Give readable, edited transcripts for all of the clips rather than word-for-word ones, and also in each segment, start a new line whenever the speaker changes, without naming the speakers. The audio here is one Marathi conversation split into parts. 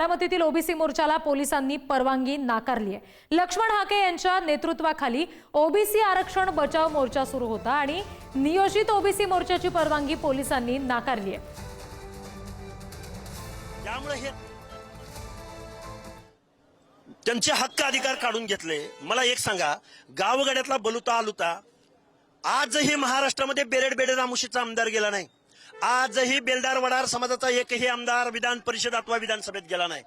बारामतीतील ओबीसी मोर्चाला पोलिसांनी परवानगी नाकारली आहे। लक्ष्मण हाके यांच्या नेतृत्वाखाली ओबीसी आरक्षण बचाव मोर्चा सुरू होता आणि नियोजित ओबीसी मोर्चाची परवानगी पोलिसांनी नाकारली आहे।
त्यामुळे हे त्यांचे हक्क अधिकार काढून घेतले। मला एक सांगा, गावगाड्यातला बलुता आलुता आजही महाराष्ट्रामध्ये बेरेड रामुशीचा आमदार गेला नाही। आजही बेलदार वडार समाजाचा एकही आमदार विधान परिषद अथवा विधानसभेत गेला नाही।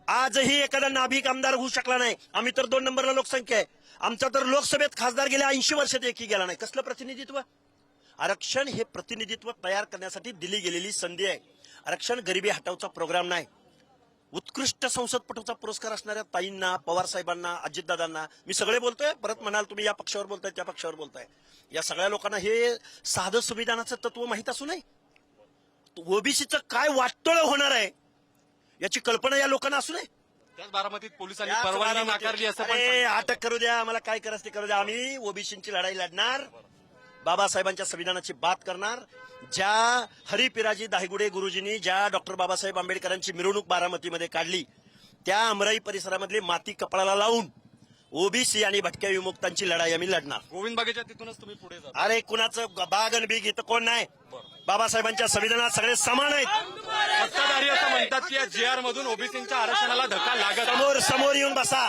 आजही एखादा नाभिक आमदार होऊ शकला नाही। आम्ही तर 2 नंबरला लोकसंख्या आहे। आमचा तर लोकसभेत खासदार गेल्या 80 वर्षात एकही गेला नाही। कसलं प्रतिनिधित्व? आरक्षण हे प्रतिनिधित्व तयार करण्यासाठी दिली गेलेली संधी आहे। आरक्षण गरिबी हटावचा प्रोग्राम नाही। उत्कृष्ट संसदपटूचा पुरस्कार असणाऱ्या ताईंना, पवार साहेबांना, अजितदादांना मी सगळे बोलतोय। परत म्हणाल तुम्ही या पक्षावर बोलताय त्या पक्षावर बोलताय, या सगळ्या लोकांना हे साधं संविधानाचं तत्व माहित असू नये, ओबीसीचं काय वाटोळं होणार आहे याची कल्पना या लोकांना असू नये।
त्याच बारामतीत पोलिसांनी परवानगी नाकारली असं पण
अटक करू द्या, आम्हाला काय करायचं ते करू द्या। आम्ही ओबीसीची लढाई लढणार, बाबासाहेबांच्या संविधानाची बात करणार। ज्या हरिपिराजी दाहिगुडे गुरुजींनी ज्या डॉक्टर बाबासाहेब आंबेडकरांची मिरवणूक बारामतीमध्ये काढली, त्या अमराई परिसरामधली माती कपाळाला लावून ओबीसी आणि भटक्या विमुक्तांची लढाई आम्ही लढणार।
गोविंद बागेच्या तिथूनच तुम्ही पुढे जा।
अरे कुणाचं बाग आणि बीग इथं कोण नाही। बाबासाहेबांच्या संविधानात सगळे समान आहेत।
सत्ताधारी असं म्हणतात की या जीआर मधून ओबीसींच्या आरक्षणाला धक्का लागत।
समोर येऊन बसा,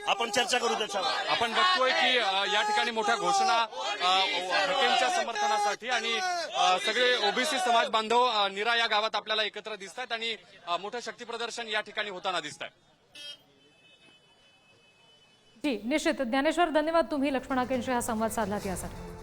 आपण चर्चा करू त्याच्यावर।
आपण बघतोय की या ठिकाणी मोठ्या घोषणा हकेंच्या समर्थनासाठी आणि सगळे ओबीसी समाज बांधव निरा या गावात आपल्याला एकत्र दिसत आहेत आणि मोठं शक्ती प्रदर्शन या ठिकाणी होताना दिसत आहे।
जी निश्चित ज्ञानेश्वर, धन्यवाद तुम्ही लक्ष्मण हाकेंशी हा संवाद साधलात यासाठी।